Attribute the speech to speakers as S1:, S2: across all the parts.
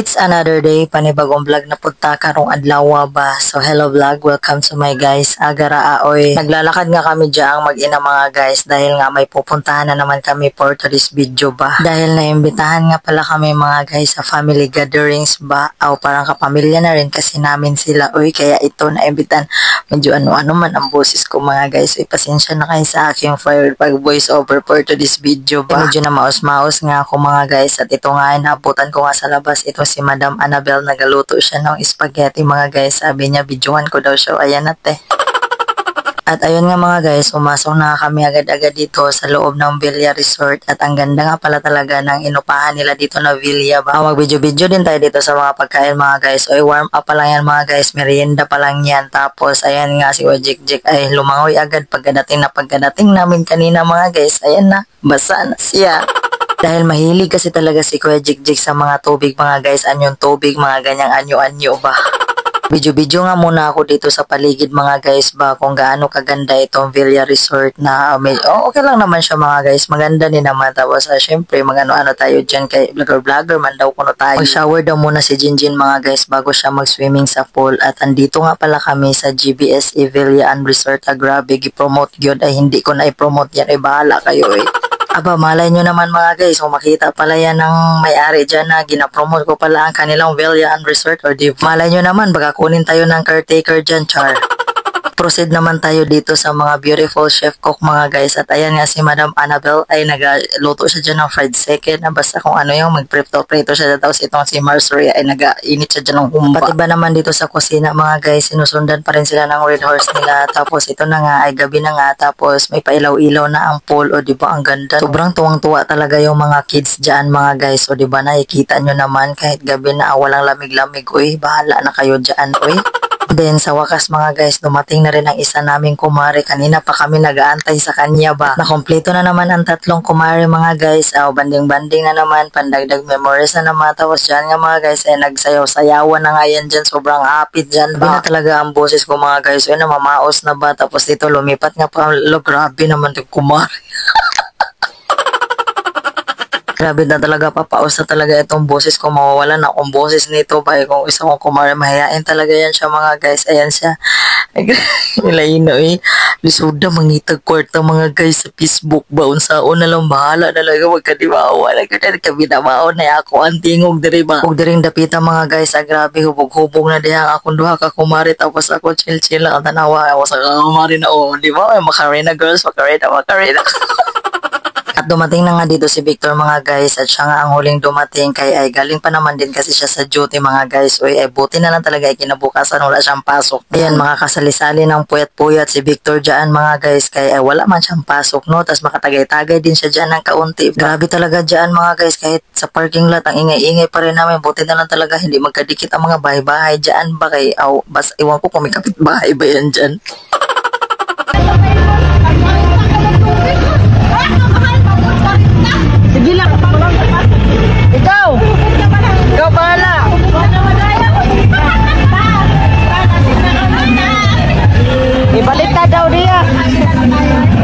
S1: It's another day, panibagong vlog na punta karong adlaw ba. So hello vlog, welcome to my guys. Agara aoy. Naglalakad nga kami diyan mag-ina mga guys dahil nga may pupuntahan na naman kami for today's video ba. Dahil naimbitahan nga pala kami mga guys sa family gatherings ba. O parang kapamilya na rin kasi namin sila. Uy, kaya ito naimbitahan. Medyo ano-ano man ang boses ko mga guys. Uy, pasensya na kayo sa aking pag voice over for today's video ba. Medyo na maos-maos nga ako mga guys. At ito nga naabutan ko nga sa labas. Ito si Madam Annabel, nagaluto siya ng spaghetti mga guys. Sabi niya, videohan ko daw siya. Ayan ate. At ayun nga mga guys, umasok na kami agad-agad dito sa loob ng Villa Resort. At ang ganda nga pala talaga ng inupahan nila dito na Villa ba. Mag-video-video din tayo dito sa mga pagkain mga guys. Oy, warm up pa lang yan mga guys. Merienda pa lang yan. Tapos ayan nga si Wajik-Jik ay lumangoy agad pagkadating namin kanina mga guys. Ayan na, basa na siya. Dahil mahilig kasi talaga si Kuya Jik-Jik sa mga tubig mga guys. Anyong tubig, mga ganyang anyo-anyo ba. Video-video nga muna ako dito sa paligid mga guys ba kung gaano kaganda itong Villa Resort na okay lang naman siya mga guys. Maganda din naman. Tapos syempre mag-ano-ano tayo dyan kay vlogger man daw kuno tayo. Mag-shower daw muna si Jinjin mga guys bago siya mag-swimming sa pool. At andito nga pala kami sa GBSE Villa and Resort. Grabe, i-promote yun. Ay hindi ko na i-promote yan. Ay bahala kayo eh. Aba, malay nyo naman mga guys, kung makita pala yan ng may-ari dyan na ginapromote ko pala ang kanilang Villa and Resort or di malay nyo naman, baka kunin tayo ng caretaker dyan, char. Proceed naman tayo dito sa mga beautiful chef cook mga guys. At ayan nga si Madam Annabel ay nagaluto siya dyan ng fried chicken na basta kung ano yung magprito-prito siya. Tapos itong si Marjorie ay nagainit siya dyan ng humba. Pati ba naman dito sa kusina mga guys, sinusundan pa rin sila ng red horse nila. Tapos ito na nga ay gabi na nga. Tapos may pailaw-ilaw na ang pool. O diba ang ganda. Sobrang tuwang-tuwa talaga yung mga kids dyan mga guys. O diba nakikita nyo naman kahit gabi na walang lamig-lamig. Uy, bahala na kayo dyan. Uy. Then sa wakas mga guys, dumating na rin ang isa naming kumare. Kanina pa kami nag-aantay sa kanya ba. Nakompleto na naman ang tatlong kumare mga guys. Banding-banding na naman, pandagdag memories na naman. Tapos dyan nga mga guys, nagsayaw-sayawan na nga yan dyan. Sobrang happy dyan ba. Na talaga ang boses ko mga guys. Namamaos na ba. Tapos dito lumipat nga pa. Grabe naman yung kumare. Grabe na talaga, papaos na talaga itong boses ko. Mawawala na akong boses nito ba. Kung isa kong kumare, mahayain talaga yan siya mga guys. Ayan siya. Nilaino eh. Lisuda, mangitag kwarta mga guys sa Facebook ba. Unsaon na lang, bahala talaga. Magkadibawa. Nagkabinabaon na ako ang tingog diri ba. Huwag diring dapita mga guys. Grabe, hubog-hubog na dihang akong duha ka kumare. Tapos ako chill-chill lang. Tanawa ako sa kumare na di ba? Makarena girls, makarena. At dumating na nga dito si Victor mga guys at siya nga ang huling dumating kay ay galing pa naman din kasi siya sa duty mga guys. Uy, ay buti na lang talaga ay kinabukasan wala siyang pasok. Ayan mga kasali-sali ng puyat-puyat si Victor dyan mga guys kay ay wala man siyang pasok no. Tapos makatagay-tagay din siya dyan ng kaunti. Grabe talaga dyan mga guys kahit sa parking lot ang ingay-ingay pa rin namin. Buti na lang talaga hindi magkadikit ang mga bahay-bahay dyan ba kay bas iwan ko kung may kapit-bahay ba yan dyan.
S2: Sige lang. Ikaw bahala. Ibaliktad daw dia.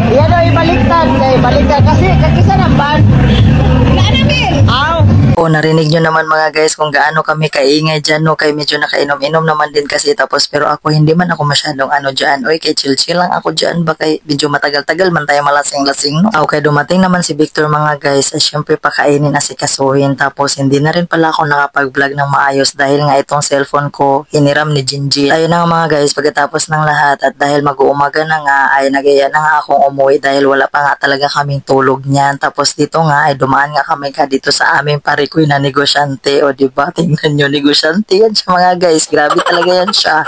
S2: Iya daw ibaliktad. Ibaliktad kasi kakisa ng ban.
S1: Narinig nyo naman mga guys kung gaano kami kaingay dyan no. Kay medyo nakainom-inom naman din kasi tapos pero ako hindi man ako masyadong dyan. Oy, kay chill-chill lang ako dyan ba kay medyo matagal-tagal man tayo malasing-lasing no. Okay, dumating naman si Victor mga guys at syempre pakainin na si Kasuhin. Tapos hindi na rin pala ako nakapag-vlog ng maayos dahil nga itong cellphone ko hiniram ni Jinji. Ayun na nga mga guys pagkatapos ng lahat at dahil mag-uumaga na nga ay nagaya na nga akong umuwi dahil wala pa nga talaga kaming tulog niyan. Tapos dito nga ay dumaan nga kami dito sa aming parikoy na negosyante o diba tingnan nyo negosyante yan siya mga guys, grabe talaga yan siya.